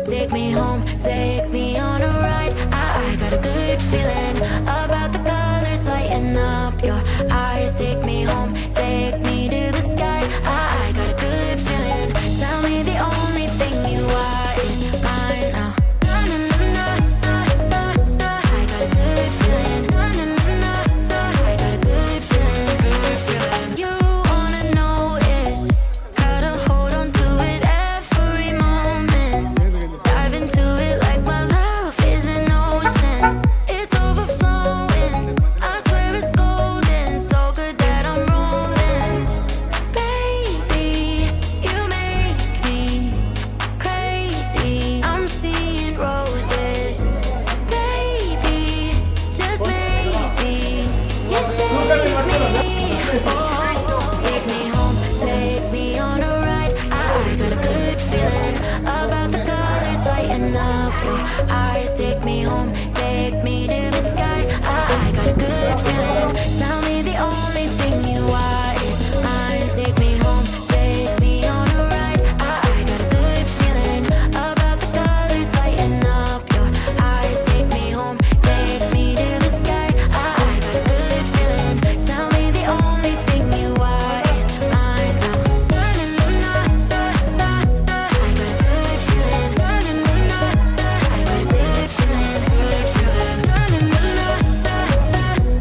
Take me home, take me on a ride. I got a good feeling about the colors lighting up your eyes. Take me home, take me to the sky. I got a good feeling. Tell me the only thing you are is mine now. Na, na, na, na, na, na. I got a good feeling. Na, na, na, na, na. I got a good feeling. Good feeling. You wanna know is how to hold on to it every moment. Dive into it like my love is an ocean. It's overflowing. I swear it's golden. So good that I'm rolling. Baby, you make me crazy. I'm seeing roses. Baby, just maybe you save me. Take me home, take me on a ride. I got a good feeling about the colors lighting up your eyes. Take me home, take me to the sky. I got a good feeling. Tell me the only thing you are is mine. Take me home, take me on a ride. I got a good feeling about the colors lighting up your eyes. Take me home, take me to the sky. I got a good feeling. Tell me the only thing you are is mine now. Na, na, na, na, na, na. I got a good feeling. Na, na, na, na, na. I got a good feeling. Good feeling. Na, na, na, na, na,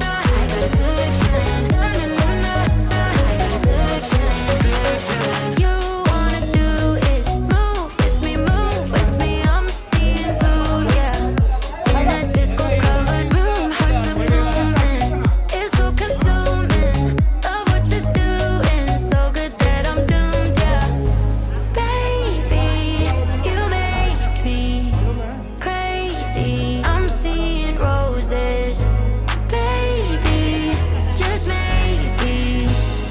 na. I got a good feeling. Na, na, na, na, na. I got a good feeling. Good feeling. You wanna do is move with me, move with me. I'm seeing blue, yeah. In a disco-covered room, hearts are blooming. It's so consuming. Love what you're doing, so good that I'm doomed, yeah. Baby, you make me crazy. I'm seeing roses. Baby, just maybe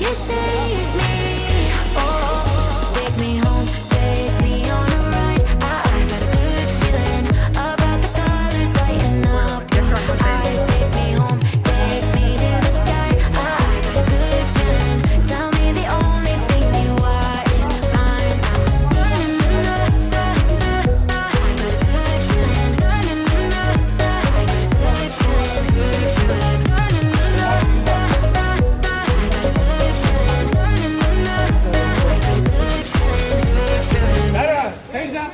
you save me. Oh, take me home, take me on a ride. I got a good feeling about the colors lighting up your eyes. Take me home, take me to the sky. I got a good feeling. Tell me the only thing you are is mine now. Na, na, na, na, na, na. I got a good feeling. Na, na, na, na, na. I got a good feeling. Good feeling. Na, na, na, na, na, na, na. I got a good feeling. Na, na, na, na, na. I got a good feeling. Good feeling.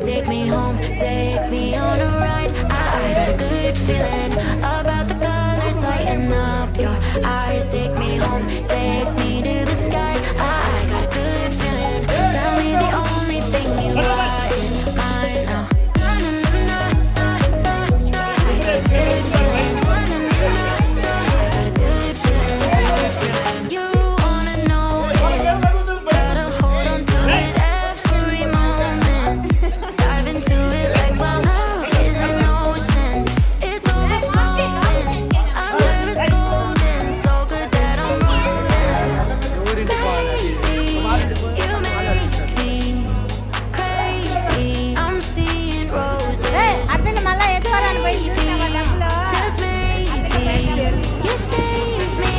Take me home, take me on a ride. I got a good feeling about the colors lighting up your eyes. Take me home, take me to the sky. I got a good feeling. Tell me the only thing you are is mine now. Na, na, na, na, na, na. I got a good feeling. Na, na, na, na, na. I got a good feeling. Good feeling. You wanna know is how to hold on to it every moment. Dive into it like my love is an ocean. It's overflowing. I swear it's golden, so good that I'm rolling. Baby, you make me crazy. I'm seeing roses. అట్లా మళ్ళీ ఎత్తుకోరాని పోయి చూసినావా డబ్బులు? Just maybe you save me.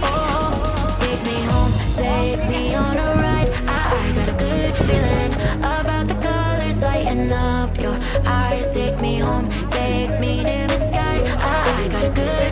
Oh, take me home, take me on a ride. I got a good feeling about the colors lighting up your eyes. Take me home, take me to the sky. I got a good